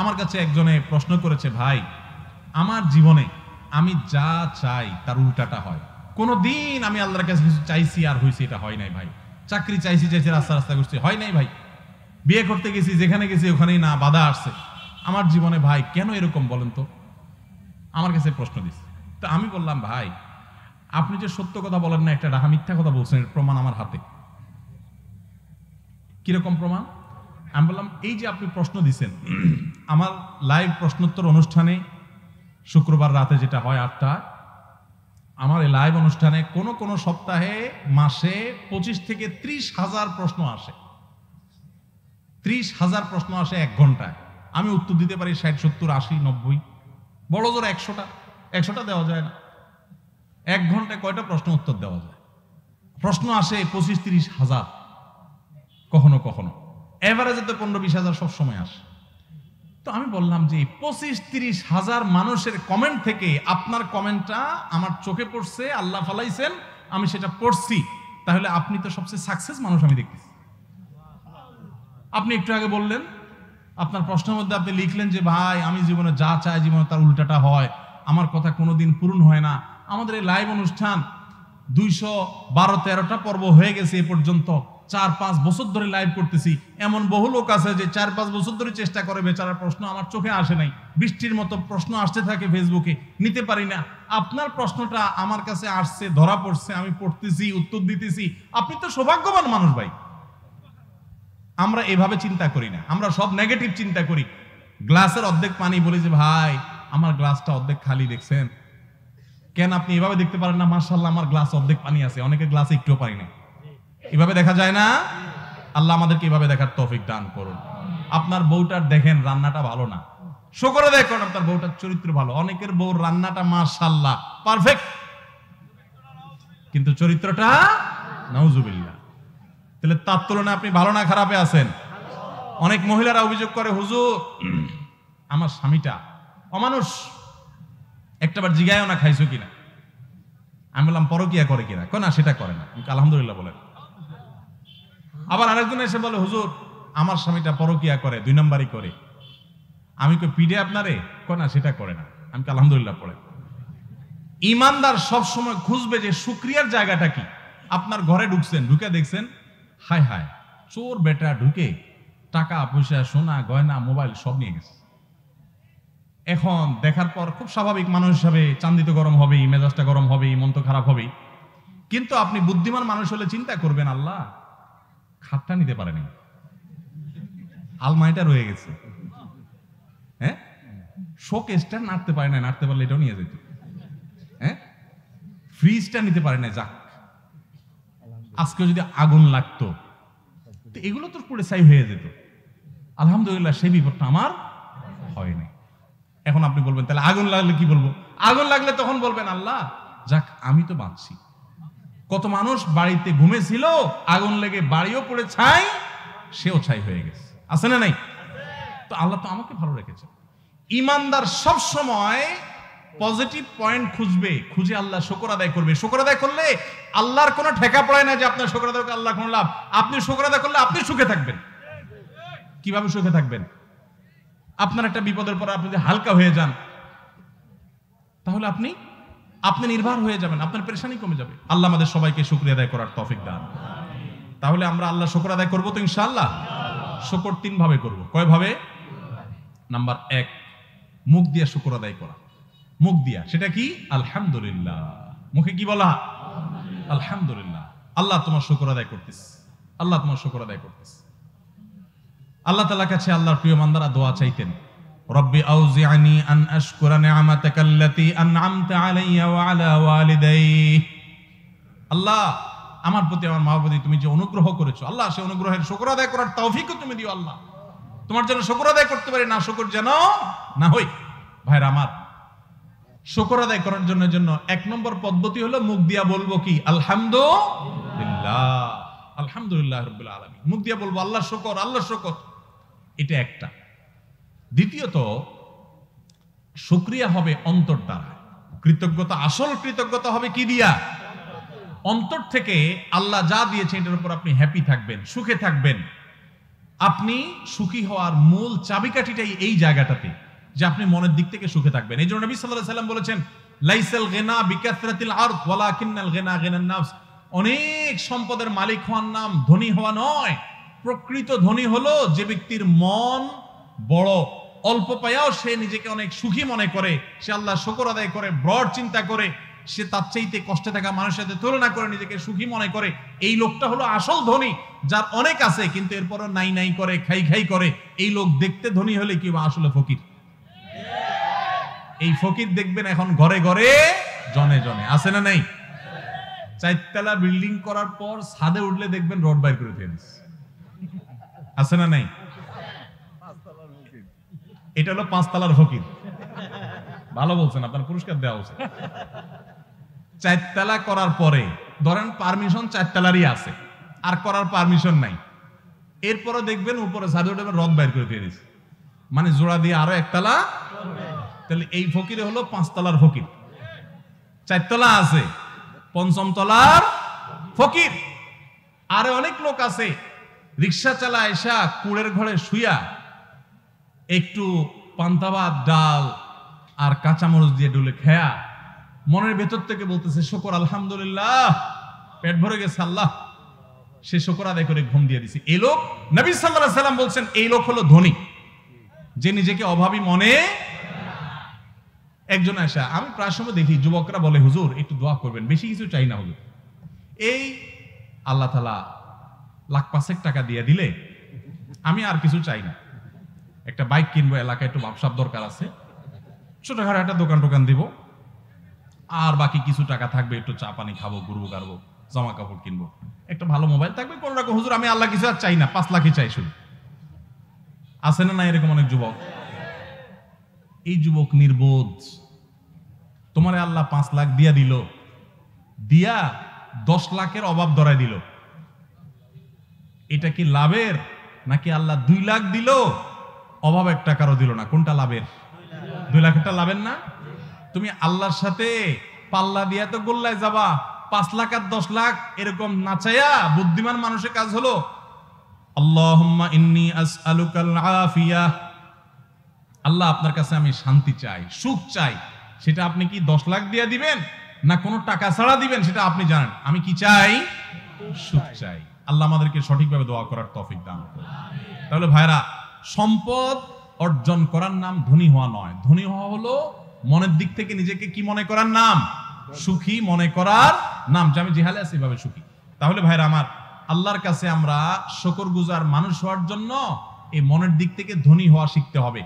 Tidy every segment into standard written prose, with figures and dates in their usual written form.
আমার কাছে একজনে প্রশ্ন করেছে, ভাই আমার জীবনে আমি যা চাই তার উল্টাটা হয়। কোনদিন আমি আল্লাহর কাছে কিছু চাইছি আর হয়েছে এটা হয় নাই ভাই। চাকরি চাইছি রাস্তা রাস্তা করছি, হয় নাই ভাই। বিয়ে করতে গেছি, যেখানে গেছি ওখানেই না বাধা আসছে। আমার জীবনে ভাই কেন এরকম বলেন তো? আমার কাছে প্রশ্ন দিচ্ছে। তো আমি বললাম, ভাই আপনি যে সত্য কথা বলেন না, একটা ডাহা মিথ্যা কথা বলছেন, এর প্রমাণ আমার হাতে। কিরকম প্রমাণ? আমি বললাম, এই যে আপনি প্রশ্ন দিচ্ছেন, আমার লাইভ প্রশ্নোত্তর অনুষ্ঠানে শুক্রবার রাতে যেটা হয় 8টা, আমার এই লাইভ অনুষ্ঠানে কোন সপ্তাহে মাসে 25 থেকে 30,000 প্রশ্ন আসে। 30,000 প্রশ্ন আসে 1 ঘন্টায়। আমি উত্তর দিতে পারি 60, 70, 80, 90, বড় জোর 100টা দেওয়া যায় না। 1 ঘন্টায় কয়টা প্রশ্ন উত্তর দেওয়া যায়? প্রশ্ন আসে 25-30,000, কখনো কখনো এভারেজে তো 15-20,000 সবসময় আসে। তো আমি বললাম যে 25-30,000 মানুষের কমেন্ট থেকে আপনার কমেন্টটা আমার চোখে পড়ছে, আল্লাহ ফালাইছেন, আমি সেটা পড়ছি, তাহলে আপনি তো সবচেয়ে সাকসেস মানুষ আমি দেখতেছি। আপনি একটু আগে বললেন, আপনার প্রশ্নের মধ্যে আপনি লিখলেন যে ভাই আমি জীবনে যা চাই জীবনে তার উল্টাটা হয়, আমার কথা কোনোদিন পূরণ হয় না। আমাদের এই লাইভ অনুষ্ঠান 212-13টা পর্ব হয়ে গেছে এ পর্যন্ত। 4-5 বছর ধরে লাইভ করতেছি। এমন বহু লোক আছে যে 4-5 বছর ধরে চেষ্টা করে, বেচারার প্রশ্ন আমার চোখে আসে নাই। বৃষ্টির মতো প্রশ্ন আসতে থাকে ফেসবুকে, নিতে পারি না। আপনার প্রশ্নটা আমার কাছে আসছে, ধরা পড়ছে, আমি পড়তেছি, উত্তর দিতেছি। আপনি তো সৌভাগ্যবান মানুষ ভাই। আমরা এভাবে চিন্তা করি না, আমরা সব নেগেটিভ চিন্তা করি। গ্লাসের অর্ধেক পানি, বলি যে ভাই আমার গ্লাসটা অর্ধেক খালি, দেখছেন? কেন আপনি এভাবে দেখতে পারেন না? মাশাআল্লাহ আমার গ্লাস অর্ধেক পানি আছে, অনেকের গ্লাসে একটুও পানি নেই। এভাবে দেখা যায় না? আল্লাহ আমাদেরকে এভাবে দেখার তৌফিক দান করুন। আপনার বউটার দেখেন রান্নাটা ভালো না, শুকর আদায় করেন আপনার বউটার চরিত্র ভালো। অনেকের বউর রান্নাটা মাশাআল্লাহ পারফেক্ট, কিন্তু চরিত্রটা নাউজুবিল্লাহ। তাহলে তার তুলনায় আপনি ভালো না খারাপে আছেন? অনেক মহিলারা অভিযোগ করে, হুজুর আমার স্বামীটা অমানুষ, একটাবার জিগায়ও না খাইছো কিনা। আমি বললাম পরকিয়া করে কিনা? কয় না সেটা করে না। আলহামদুলিল্লাহ বলেন। আবার আরেকজন এসে বলে, হুজুর আমার স্বামীটা পরকিয়া করে, 2 নাম্বারই করে। আমি কই পিডে আপনারে? কয় না সেটা করে না। আমি আলহামদুলিল্লাহ পড়ে। ইমানদার সব সময় খুঁজবে যে শুকরিয়ার জায়গাটা কি। আপনার ঘরে ঢুকছেন, ঢুকে দেখছেন হায় হায় চোর বেটা ঢুকে টাকা পয়সা সোনা গয়না মোবাইল সব নিয়ে গেছে। এখন দেখার পর খুব স্বাভাবিক, মানুষ হিসাবে চান্দিতে গরম হবেই, মেজাজটা গরম হবেই, মন তো খারাপ হবেই। কিন্তু আপনি বুদ্ধিমান মানুষ হলে চিন্তা করবেন, আল্লাহ খাটটা নিতে পারেনি, আলমারিটা রয়ে গেছে, হ্যাঁ শোকেসটা নাড়তে পারে না, নাড়তে পারলে এটাও নিয়ে যেত, হ্যাঁ ফ্রিজটা নিতে পারে না, যাক আজকে যদি আগুন লাগতো তো এগুলো তো পুরো ছাই হয়ে যেত। আলহামদুলিল্লাহ সেই বিপদটা আমার হয়নি। এখন আপনি বলবেন তাহলে আগুন লাগলে কি বলবো? আগুন লাগলে তখন বলবেন আল্লাহ যাক আমি তো বাঁচছি। কত মানুষ বাড়িতে ঘুমেছিল, আগুন লেগে বাড়িও পড়ে ছাই, সেও ছাই হয়ে গেছে, আছে না নাই? তো আল্লাহ তো আমাকে ভালো রেখেছে। ইমানদার সব সময় পজিটিভ পয়েন্ট খুঁজবে, খুঁজে আল্লাহ শুকর আদায় করবে। শুকর আদায় করলে আল্লাহর কোনো ঠেকা পড়ে না যে আপনার শুকর আদায় করলে আল্লাহ কোনো লাভ। আপনি শুকর আদায় করলে আপনি সুখে থাকবেন। কিভাবে সুখে থাকবেন? আপনার একটা বিপদের পর আপনি যদি হালকা হয়ে যান, তাহলে আপনি নির্ভর হয়ে যাবেন, আপনার পেরেশানি কমে যাবে। আল্লাহ আমাদের সবাইকে শুকরিয়া আদায় করার তৌফিক দান। তাহলে আমরা আল্লাহ শুকর আদায় করবো তো ইনশাআল্লাহ। শুকর 3 ভাবে করব। কয় ভাবে? নাম্বার 1, মুখ দিয়া শুকর আদায় করা। মুখ দিয়া, সেটা কি? আলহামদুলিল্লাহ। মুখে কি বলা? আলহামদুলিল্লাহ। আল্লাহ তোমার শুকর আদায় করতেছ, আল্লাহ তোমার শুকর আদায় করতেছ। আল্লাহ তাআলার কাছে আল্লাহর প্রিয় বান্দারা দোয়া চাইতেন, রব্বি আউজিআনি আন আশকুরা নি'মাতাকাল্লাতী আন'আমতা আলাইয়া ওয়া আলা ওয়ালিদাইহি। আল্লাহ আমার প্রতি আমার মা বাবা তুমি যে অনুগ্রহ করেছো, আল্লাহ সেই অনুগ্রহের শুকর আদায় করার তৌফিকও তুমি দিও। আল্লাহ তোমার জন্য শুকর আদায় করতে পারি, না শুকর যেন না হই। ভাইরা আমার, শুকর আদায় করার জন্য 1 নম্বর পদ্ধতি হলো মুখ দিয়া বলবো কি? আলহামদুলিল্লাহ, আলহামদুলিল্লাহ রাব্বিল আলামিন। মুখ দিয়া বলবো আল্লাহ শুকর, আল্লাহ শুকর। এটা একটা। দ্বিতীয়ত শুকরিয়া হবে অন্তর দ্বারা। কৃতজ্ঞতা, আসল কৃতজ্ঞতা হবে কি দিয়া? অন্তর থেকে। আল্লাহ যা দিয়েছে এটার উপর আপনি হ্যাপি থাকবেন, সুখে থাকবেন। আপনি সুখী হওয়ার মূল চাবিকাঠিটাই এই জায়গাটাতে, যে আপনি মনের দিক থেকে সুখে থাকবেন। এই জন্য নবী সাল্লাল্লাহু আলাইহি ওয়াসাল্লাম বলেছেন, লাইসাল গিনা বিকাসরাতিল আরদ ওয়ালাকিন্নাল গিনা গিনান নাফস। অনেক সম্পদের মালিক হওয়ার নাম ধনী হওয়া নয়। প্রকৃত ধনী হলো যে ব্যক্তির মন বড়, অল্প পায়াও সে নিজেকে অনেক সুখী মনে করে, সে আল্লাহ শুকর আদায় করে, ব্রড চিন্তা করে, সে তার চাইতে কষ্টে থাকা মানুষের সাথে তুলনা করে নিজেকে সুখী মনে করে। এই লোকটা হলো আসল ধনী। যার অনেক আছে কিন্তু এরপরও নাই নাই করে, খাই খাই করে, এই লোক দেখতে ধনী হলে কি আসলে ফকির। এই ফকির দেখবেন এখন ঘরে ঘরে, জনে জনে, আছে না নাই? 4 তলা বিল্ডিং করার পর ছাদে উঠলে দেখবেন রড বাইর করে ফেলছে, আছে না নাই? এটা হলো 5 তলার ফকির। ভালো বলছেন, আপনার পুরস্কার দেওয়া উচিত। 4 তলা করার পরে ধরেন পারমিশন 4 তলারই আছে, আর করার পারমিশন নাই, এরপরে দেখবেন উপরে ছাদে উঠে রড বাইর করে ফেলেছে, মানে জোড়া দিয়ে আরো 1 তলা। তাহলে এই ফকির হলো 5 তলার ফকির। 4 তলা আছে, 5ম তলার ফকির। আরে অনেক লোক আছে রিক্সা চালা এসা কুড়ের ঘরে শুয়া একটু পান্তা ভাত, ডাল আর কাঁচামরিচ দিয়ে ডুলে খেয়া মনের ভেতর থেকে বলতেছে শুকর আলহামদুলিল্লাহ, পেট ভরে গেছে আল্লাহ, সে শুকর আদায় করে ঘুম দিয়ে দিছে। এই লোক, নবী সাল্লাল্লাহু আলাইহি সাল্লাম বলছেন, এই লোক হলো ধনী, যে নিজেকে অভাবী মনে। একজন আসা, আমি প্রায় সময় দেখি যুবকরা বলে, হুজুর একটু দোয়া করবেন, বেশি কিছু চাই না হুজুর, এই আল্লাহ তাআলা লাখ 5 টাকা দিয়ে দিলে আমি আর কিছু চাই না, একটা বাইক কিনবো, এলাকায় একটু ব্যবসার দরকার আছে, ছোটখাটো একটা দোকান টোকান দিব, আর বাকি কিছু টাকা থাকবে একটু চা পানি খাবো, ঘুরবো গাড়বো, জামা কাপড় কিনবো, একটা ভালো মোবাইল থাকবে, কোন রকম। হুজুর আমি আল্লাহ কিছু আর চাই না, 5 লাখই চাই শুধু। আছে না না এরকম অনেক যুবক? এই যুবক নির্বোধ। তোমারে আল্লাহ 5 লাখ দিয়া দিল, দিয়া 10 লাখের অভাব ধরাই দিল, এটা কি লাভের? নাকি আল্লাহ 2 লাখ দিল, অভাব 1 টাকারও দিল না? কোনটা লাভের? 2 লাখটা লাভের না? তুমি আল্লাহর সাথে পাল্লা দিয়া তো গোল্লায় যাবা, 5 লাখ আর 10 লাখ এরকম নাচাইয়া বুদ্ধিমান মানুষের কাজ হলো আল্লাহুম্মা ইন্নী আসআলুকাল আফিয়া, আল্লাহ আপনার কাছে আমি শান্তি চাই, সুখ চাই। সেটা আপনি কি 10 লাখ দিয়ে দিবেন না কোনো টাকা ছাড়া দিবেন সেটা আপনি জানেন। আমি কি চাই? সুখ চাই। আল্লাহ আমাদেরকে সঠিকভাবে দোয়া করার তৌফিক দান করুন। তাহলে ভাইরা, সম্পদ অর্জন করার নাম ধনী হওয়া নয়। ধনী হওয়া হলো মনের দিক থেকে নিজেকে কি মনে করার নাম? সুখী মনে করার নাম, যে আমি যেহালে আছি এভাবে সুখী। তাহলে ভাইরা আমার, আল্লাহর কাছে আমরা শুকরগুজার মানুষ হওয়ার জন্য এই মনের দিক থেকে ধনী হওয়া শিখতে হবে।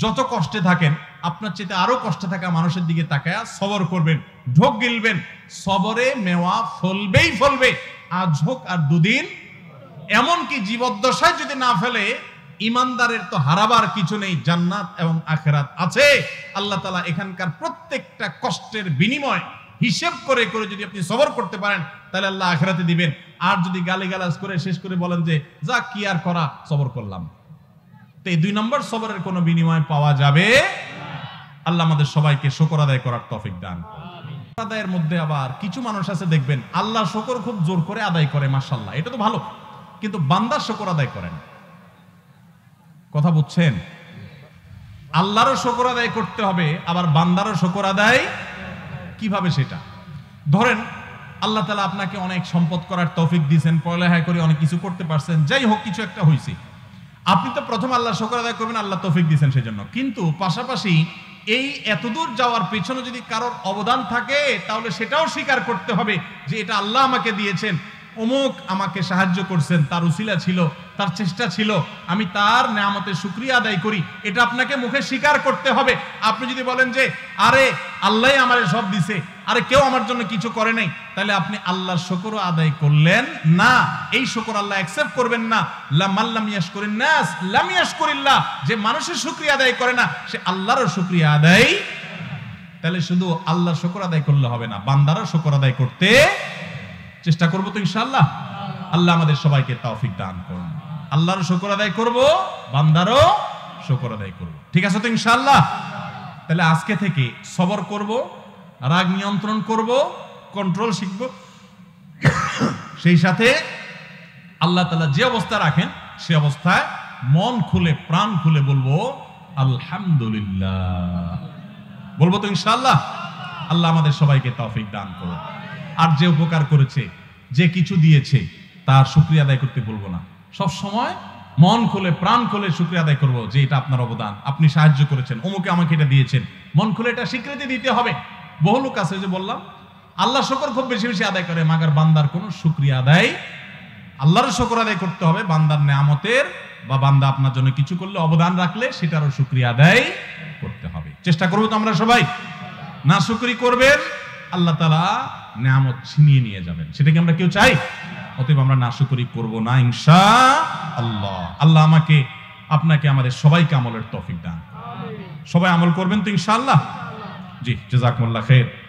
যত কষ্টে থাকেন, আপনার চেয়ে আরো কষ্টে থাকা মানুষের দিকে তাকায়া সবর করবেন, ঢোক গিলবেন, সবরে মেওয়া ফলবেই ফলবে, আজ হোক আর 2 দিন। এমনকি জীবদ্দশায় যদি না ফেলে, ইমানদারের তো হারাবার কিছু নেই, জান্নাত এবং আখিরাত আছে। আল্লাহ তাআলা এখানকার প্রত্যেকটা কষ্টের বিনিময় হিসেব করে করে যদি আপনি সবর করতে পারেন, তাহলে আল্লাহ আখিরাতে দিবেন। আর যদি গালিগালাজ করে শেষ করে বলেন যে যা কি আর করা, সবর করলাম, তো এই 2 নম্বর সবরের কোনো বিনিময় পাওয়া যাবে। আল্লাহ আমাদের সবাইকে শুকর আদায় করার তৌফিক দান। আদায়ের মধ্যে আবার কিছু মানুষ আছে দেখবেন আল্লাহ শুকর খুব জোর করে আদায় করে, মাশাআল্লাহ, এটা তো ভালো, কিন্তু বান্দার শুকর আদায় করেন। কথা বুঝছেন? আল্লাহরও শুকর আদায় করতে হবে, আবার বান্দারও শুকর আদায় কিভাবে সেটা? ধরেন আল্লাহ তাআলা আপনাকে অনেক সম্পদ করার তৌফিক দিয়েছেন, পড়ালেখা করে অনেক কিছু করতে পারছেন, যাই হোক কিছু একটা হয়েছে, আপনি তো প্রথম আল্লাহ শুকর আদায় করবেন, আল্লাহ তৌফিক দিয়েছেন সেজন্য। কিন্তু পাশাপাশি এই এতদূর যাওয়ার পেছনে যদি কারোর অবদান থাকে, তাহলে সেটাও স্বীকার করতে হবে যে এটা আল্লাহ আমাকে দিয়েছেন, অমুক আমাকে সাহায্য করছেন, তার উসিলা ছিল, তার চেষ্টা ছিল, আমি তার নেয়ামতের শুকরিয়া আদায় করি, এটা আপনাকে মুখে স্বীকার করতে হবে। আপনি যদি বলেন যে আরে আল্লাহই আমারে সব দিছে, আরে কেউ আমার জন্য কিছু করে নাই, তাহলে আপনি আল্লাহর শুকর আদায় করলেন না। এই শুকর আল্লাহ অ্যাকসেপ্ট করবেন না। মান লাম ইয়াশকুরিন নাস লাম ইয়াশকুরিল্লাহ, যে মানুষের শুকরিয়া আদায় করে না, সে আল্লাহরও শুকরিয়া আদায়। তাহলে শুধু আল্লাহর শুকর আদায় করলে হবে না, বান্দারও শুকর আদায় করতে চেষ্টা করব তো ইনশাআল্লাহ। আল্লাহ আমাদের সবাইকে তৌফিক দান করুন। আল্লাহরও শুকর আদায় করব, বান্দারও শুকর আদায় করব, ঠিক আছে তো ইনশাআল্লাহ? তাহলে আজকে থেকে সবর করব, রাগ নিয়ন্ত্রণ করব, কন্ট্রোল শিখব, সেই সাথে আল্লাহ তাআলা যে অবস্থা রাখেন সে অবস্থায় মন খুলে প্রাণ খুলে বলবো আলহামদুলিল্লাহ, বলবো তো ইনশাআল্লাহ। আল্লাহ আমাদের সবাইকে তৌফিক দান করুন। আর যে উপকার করেছে, যে কিছু দিয়েছে, তার শুকরিয়া আদায় করতে বলবো না। সব সময় মন খুলে প্রাণ খুলে শুকরিয়া আদায় করবো যে এটা আপনার অবদান, আপনি সাহায্য করেছেন, অমুকে আমাকে এটা দিয়েছেন। মন খুলে এটা স্বীকৃতি দিতে হবে। বহু লোক আছে, যে বললাম আল্লাহ শুকর খুব বেশি বেশি আদায় করে, মাগার বান্দার কোনো শুকরিয়া আদায়, আল্লাহর শুকর আদায় করতে হবে বান্দার নেয়ামতের, বা বান্দা আপনার জন্য কিছু করলে, অবদান রাখলে সেটারও শুকরিয়া আদায় করতে হবে। চেষ্টা করবো তো আমরা সবাই। না শুকরি করবেন, আল্লাহ তাআলা নেয়ামত ছিনিয়ে নিয়ে যাবেন, সেটা কি আমরা কেউ চাই? অতএব আমরা না শুকরি করবো না ইনশাআল্লাহ। আল্লাহ আমাকে, আপনাকে, আমাদের সবাইকে আমলের তৌফিক দান। সবাই আমল করবেন তো ইনশাআল্লাহ। জি, জাযাকুমুল্লাহ খাইর।